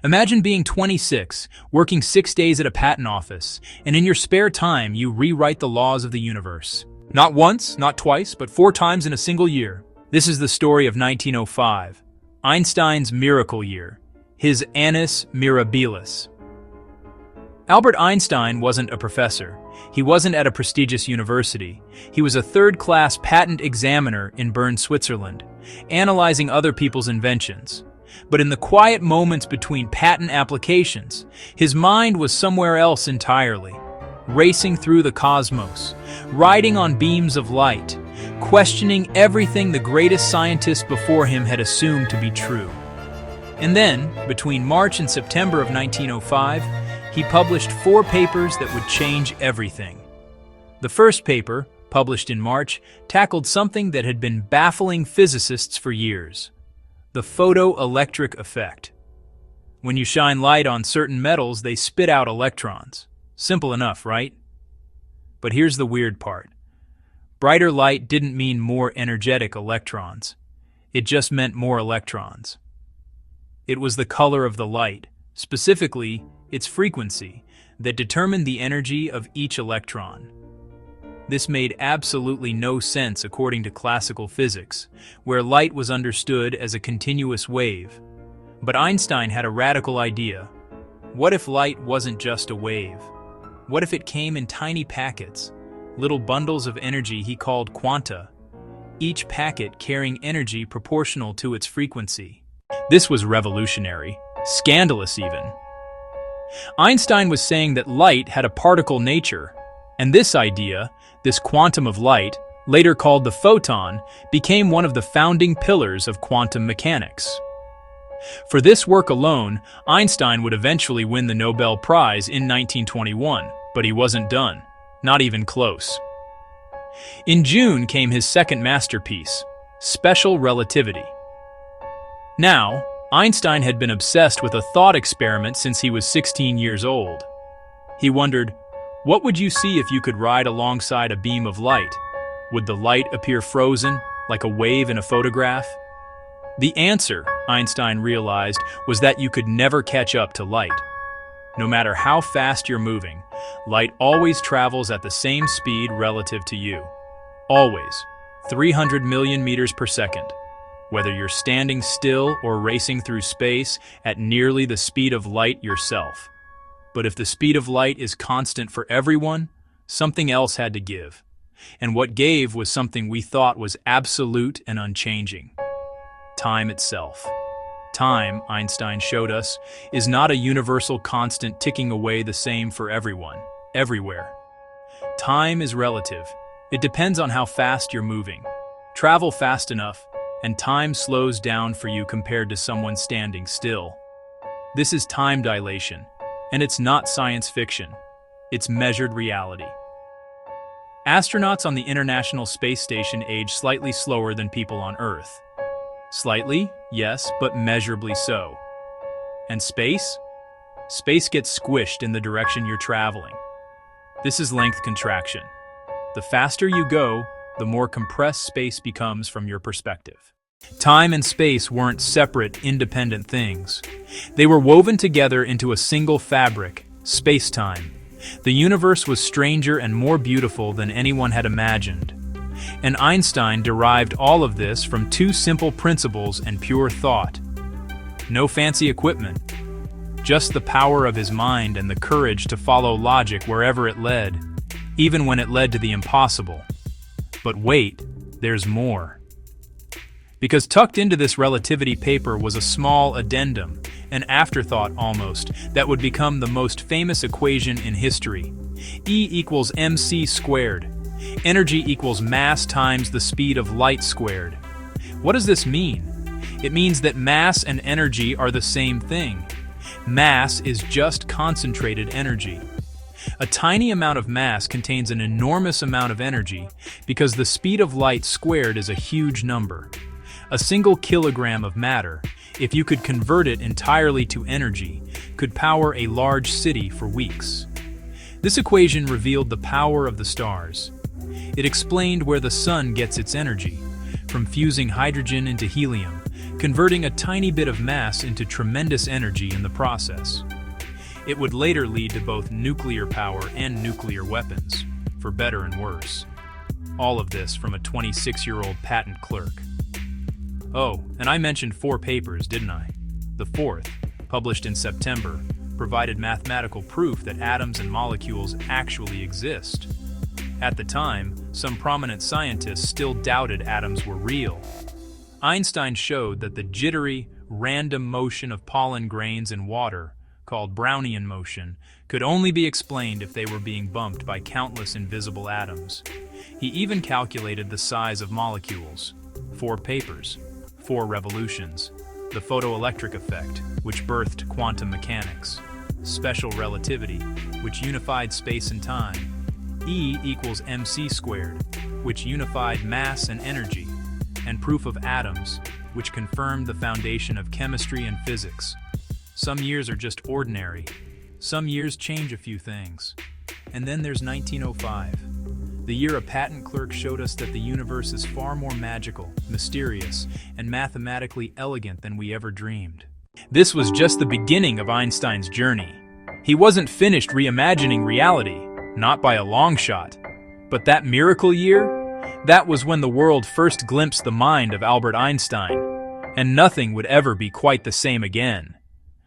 Imagine being 26, working 6 days at a patent office, and in your spare time you rewrite the laws of the universe. Not once, not twice, but 4 times in a single year. This is the story of 1905, Einstein's miracle year, his annus mirabilis. Albert Einstein wasn't a professor. He wasn't at a prestigious university. He was a third-class patent examiner in Bern, Switzerland, analyzing other people's inventions. But in the quiet moments between patent applications, his mind was somewhere else entirely, racing through the cosmos, riding on beams of light, questioning everything the greatest scientists before him had assumed to be true. And then, between March and September of 1905, he published 4 papers that would change everything. The first paper, published in March, tackled something that had been baffling physicists for years: the photoelectric effect. When you shine light on certain metals, they spit out electrons. Simple enough, right? But here's the weird part. Brighter light didn't mean more energetic electrons. It just meant more electrons. It was the color of the light, specifically its frequency, that determined the energy of each electron. This made absolutely no sense according to classical physics, where light was understood as a continuous wave. But Einstein had a radical idea. What if light wasn't just a wave? What if it came in tiny packets, little bundles of energy he called quanta, each packet carrying energy proportional to its frequency? This was revolutionary, scandalous even. Einstein was saying that light had a particle nature, and this idea, this quantum of light, later called the photon, became one of the founding pillars of quantum mechanics. For this work alone, Einstein would eventually win the Nobel Prize in 1921, but he wasn't done, not even close. In June came his second masterpiece, special relativity. Now, Einstein had been obsessed with a thought experiment since he was 16 years old. He wondered, what would you see if you could ride alongside a beam of light? Would the light appear frozen, like a wave in a photograph? The answer, Einstein realized, was that you could never catch up to light. No matter how fast you're moving, light always travels at the same speed relative to you. Always, 300 million meters per second. Whether you're standing still or racing through space at nearly the speed of light yourself. But if the speed of light is constant for everyone, something else had to give. And what gave was something we thought was absolute and unchanging: time itself. Time, Einstein showed us, is not a universal constant ticking away the same for everyone, everywhere. Time is relative. It depends on how fast you're moving. Travel fast enough, and time slows down for you compared to someone standing still. This is time dilation, and it's not science fiction. It's measured reality. Astronauts on the International Space Station age slightly slower than people on Earth. Slightly, yes, but measurably so. And space? Space gets squished in the direction you're traveling. This is length contraction. The faster you go, the more compressed space becomes from your perspective. Time and space weren't separate, independent things. They were woven together into a single fabric, space-time. The universe was stranger and more beautiful than anyone had imagined. And Einstein derived all of this from 2 simple principles and pure thought. No fancy equipment, just the power of his mind and the courage to follow logic wherever it led, even when it led to the impossible. But wait, there's more. Because tucked into this relativity paper was a small addendum, an afterthought almost, that would become the most famous equation in history. E equals mc squared. Energy equals mass times the speed of light squared. What does this mean? It means that mass and energy are the same thing. Mass is just concentrated energy. A tiny amount of mass contains an enormous amount of energy because the speed of light squared is a huge number. A single kilogram of matter, if you could convert it entirely to energy, could power a large city for weeks. This equation revealed the power of the stars. It explained where the sun gets its energy, from fusing hydrogen into helium, converting a tiny bit of mass into tremendous energy in the process. It would later lead to both nuclear power and nuclear weapons, for better and worse. All of this from a 26-year-old patent clerk. Oh, and I mentioned 4 papers, didn't I? The 4th, published in September, provided mathematical proof that atoms and molecules actually exist. At the time, some prominent scientists still doubted atoms were real. Einstein showed that the jittery, random motion of pollen grains in water, called Brownian motion, could only be explained if they were being bumped by countless invisible atoms. He even calculated the size of molecules. 4 papers, 4 revolutions. The photoelectric effect, which birthed quantum mechanics. Special relativity, which unified space and time. E equals mc squared, which unified mass and energy. And proof of atoms, which confirmed the foundation of chemistry and physics. Some years are just ordinary. Some years change a few things. And then there's 1905, the year a patent clerk showed us that the universe is far more magical, mysterious, and mathematically elegant than we ever dreamed. This was just the beginning of Einstein's journey. He wasn't finished reimagining reality, not by a long shot. But that miracle year? That was when the world first glimpsed the mind of Albert Einstein, and nothing would ever be quite the same again.